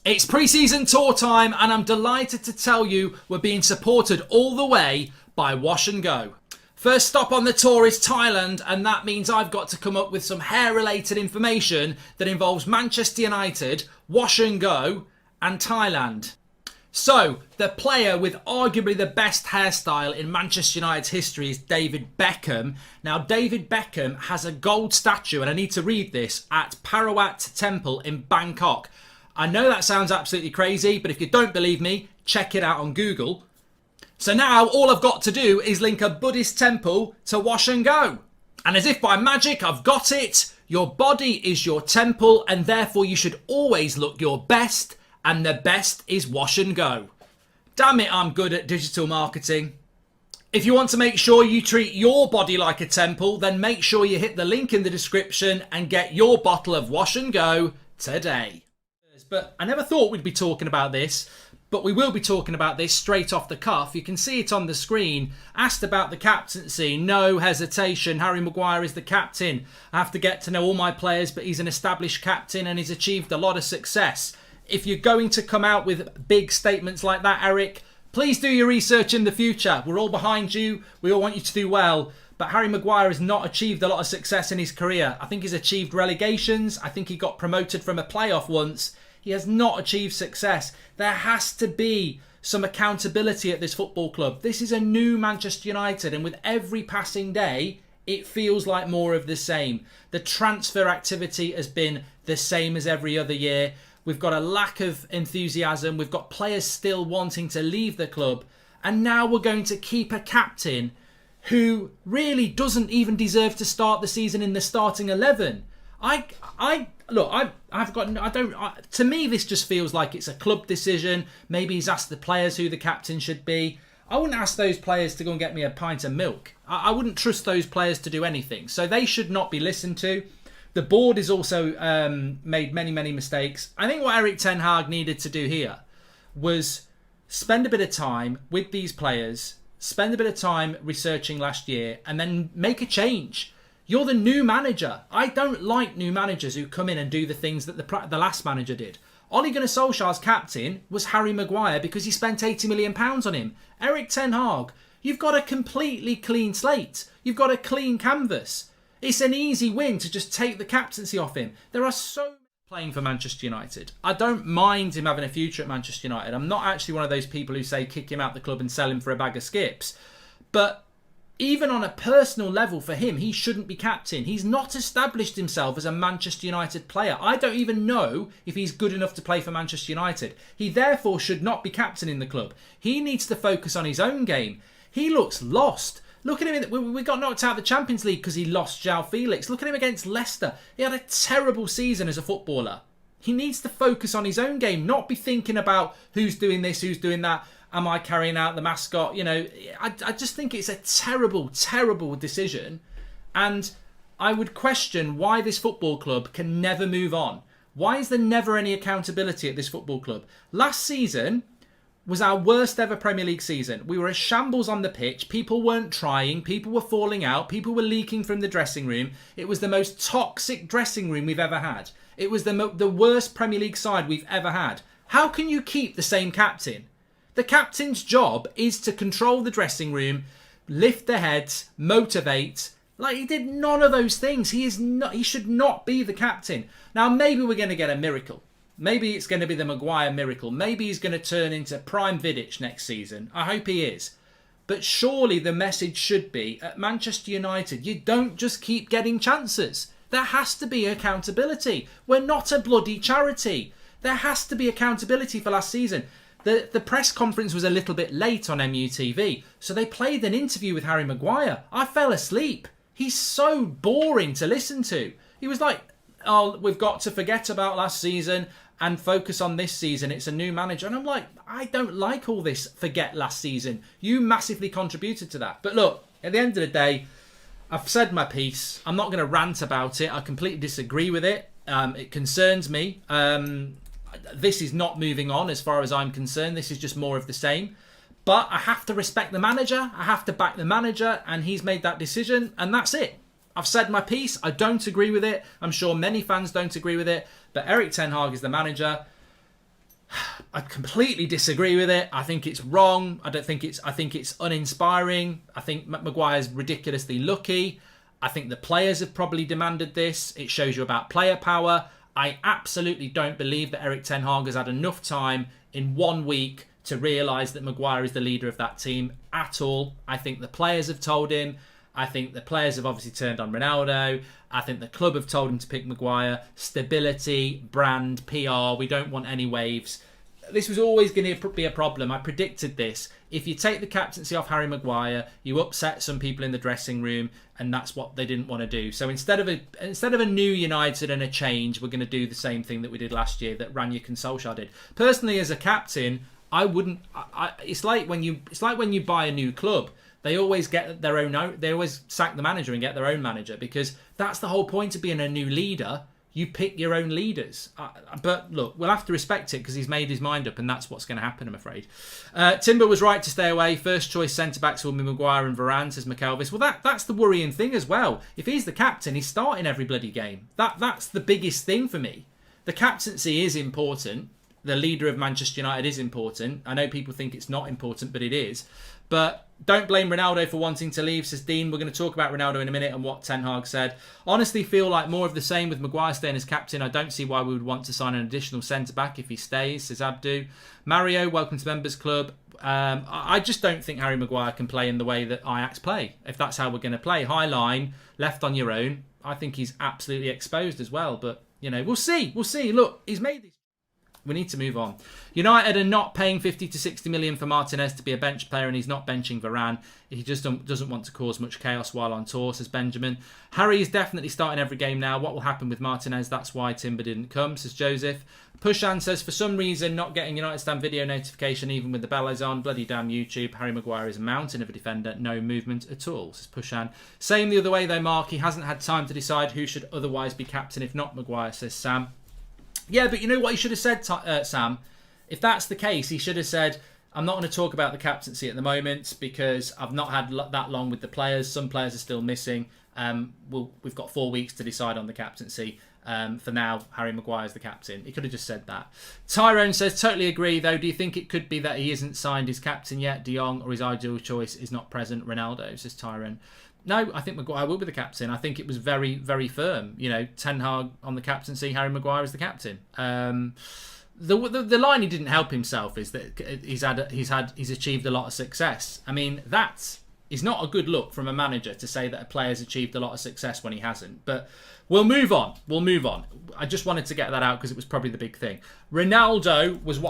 It's pre-season tour time and I'm delighted to tell you we're being supported all the way by Wash and Go. First stop on the tour is Thailand, and that means I've got to come up with some hair-related information that involves Manchester United, Wash and Go and Thailand. So, the player with arguably the best hairstyle in Manchester United's history is David Beckham. Now, David Beckham has a gold statue, and I need to read this, at Parawat Temple in Bangkok. I know that sounds absolutely crazy, but if you don't believe me, check it out on Google. So now all I've got to do is link a Buddhist temple to Wash and Go. And as if by magic, I've got it. Your body is your temple, and therefore you should always look your best, and the best is Wash and Go. Damn it, I'm good at digital marketing. If you want to make sure you treat your body like a temple, then make sure you hit the link in the description and get your bottle of Wash and Go today. But I never thought we'd be talking about this, but we will be talking about this straight off the cuff. You can see it on the screen. Asked about the captaincy, no hesitation. Harry Maguire is the captain. I have to get to know all my players, but he's an established captain and he's achieved a lot of success. If you're going to come out with big statements like that, Eric, please do your research in the future. We're all behind you. We all want you to do well. But Harry Maguire has not achieved a lot of success in his career. I think he's achieved relegations. I think he got promoted from a playoff once. He has not achieved success. There has to be some accountability at this football club. This is a new Manchester United, and with every passing day, it feels like more of the same. The transfer activity has been the same as every other year. We've got a lack of enthusiasm. We've got players still wanting to leave the club. And now we're going to keep a captain who really doesn't even deserve to start the season in the starting 11. To me, this just feels like it's a club decision. Maybe he's asked the players who the captain should be. I wouldn't ask those players to go and get me a pint of milk. I wouldn't trust those players to do anything. So they should not be listened to. The board has also made many, many mistakes. I think what Erik ten Hag needed to do here was spend a bit of time with these players, spend a bit of time researching last year, and then make a change. You're the new manager. I don't like new managers who come in and do the things that the last manager did. Ole Gunnar Solskjaer's captain was Harry Maguire because he spent £80 million on him. Erik ten Hag, you've got a completely clean slate. You've got a clean canvas. It's an easy win to just take the captaincy off him. There are so many playing for Manchester United. I don't mind him having a future at Manchester United. I'm not actually one of those people who say kick him out the club and sell him for a bag of skips. But even on a personal level for him, he shouldn't be captain. He's not established himself as a Manchester United player. I don't even know if he's good enough to play for Manchester United. He therefore should not be captain in the club. He needs to focus on his own game. He looks lost. Look at him. We got knocked out of the Champions League because he lost João Felix. Look at him against Leicester. He had a terrible season as a footballer. He needs to focus on his own game, not be thinking about who's doing this, who's doing that. Am I carrying out the mascot? You know, I just think it's a terrible, terrible decision. And I would question why this football club can never move on. Why is there never any accountability at this football club? Last season was our worst ever Premier League season. We were a shambles on the pitch. People weren't trying. People were falling out. People were leaking from the dressing room. It was the most toxic dressing room we've ever had. It was the worst Premier League side we've ever had. How can you keep the same captain? The captain's job is to control the dressing room, lift the heads, motivate. Like, he did none of those things. He should not be the captain. Now, maybe we're going to get a miracle. Maybe it's going to be the Maguire miracle. Maybe he's going to turn into prime Vidic next season. I hope he is. But surely the message should be, at Manchester United, you don't just keep getting chances. There has to be accountability. We're not a bloody charity. There has to be accountability for last season. The press conference was a little bit late on MUTV, so they played an interview with Harry Maguire. I fell asleep. He's so boring to listen to. He was like, oh, we've got to forget about last season and focus on this season. It's a new manager. And I'm like, I don't like all this forget last season. You massively contributed to that. But look, at the end of the day, I've said my piece. I'm not going to rant about it. I completely disagree with it. It concerns me. This is not moving on as far as I'm concerned. This is just more of the same. But I have to respect the manager. I have to back the manager. And he's made that decision. And that's it. I've said my piece. I don't agree with it. I'm sure many fans don't agree with it. But Erik ten Hag is the manager. I completely disagree with it. I think it's wrong. I think it's uninspiring. I think Maguire's ridiculously lucky. I think the players have probably demanded this. It shows you about player power. I absolutely don't believe that Erik ten Hag has had enough time in 1 week to realise that Maguire is the leader of that team at all. I think the players have told him. I think the players have obviously turned on Ronaldo. I think the club have told him to pick Maguire. Stability, brand, PR. We don't want any waves. This was always going to be a problem. I predicted this. If you take the captaincy off Harry Maguire, you upset some people in the dressing room, and that's what they didn't want to do. So instead of a new United and a change, we're going to do the same thing that we did last year, that Ranić and Solskjaer did. Personally, as a captain, I wouldn't. It's like when you buy a new club. They always get their own. They always sack the manager and get their own manager, because that's the whole point of being a new leader. You pick your own leaders. But look, we'll have to respect it because he's made his mind up, and that's what's going to happen, I'm afraid. Timber was right to stay away. First choice centre-backs will be Maguire and Varane, says McElvis. Well, that's the worrying thing as well. If he's the captain, he's starting every bloody game. That's the biggest thing for me. The captaincy is important. The leader of Manchester United is important. I know people think it's not important, but it is. But don't blame Ronaldo for wanting to leave, says Dean. We're going to talk about Ronaldo in a minute and what Ten Hag said. Honestly, feel like more of the same with Maguire staying as captain. I don't see why we would want to sign an additional centre-back if he stays, says Abdu. Mario, welcome to Members Club. I just don't think Harry Maguire can play in the way that Ajax play, if that's how we're going to play. High line, left on your own. I think he's absolutely exposed as well. But, you know, we'll see. We'll see. Look, he's made these... We need to move on. United are not paying 50 to 60 million for Martinez to be a bench player, and he's not benching Varane. He just doesn't want to cause much chaos while on tour, says Benjamin. Harry is definitely starting every game now. What will happen with Martinez? That's why Timber didn't come, says Joseph. Pushan says, for some reason, not getting United Stand video notification even with the bellows on. Bloody damn YouTube. Harry Maguire is a mountain of a defender. No movement at all, says Pushan. Same the other way though, Mark. He hasn't had time to decide who should otherwise be captain if not Maguire, says Sam. Yeah, but you know what he should have said, Sam? If that's the case, he should have said, I'm not going to talk about the captaincy at the moment because I've not had that long with the players. Some players are still missing. We've got 4 weeks to decide on the captaincy. For now, Harry Maguire is the captain. He could have just said that. Tyrone says, totally agree, though. Do you think it could be that he isn't signed his captain yet, De Jong, or his ideal choice is not present, Ronaldo, says Tyrone. No, I think Maguire will be the captain. I think it was very, very firm. You know, Ten Hag on the captaincy, Harry Maguire is the captain. The line he didn't help himself is that he's achieved a lot of success. I mean, that is not a good look from a manager to say that a player's achieved a lot of success when he hasn't. But we'll move on. I just wanted to get that out because it was probably the big thing. Ronaldo was what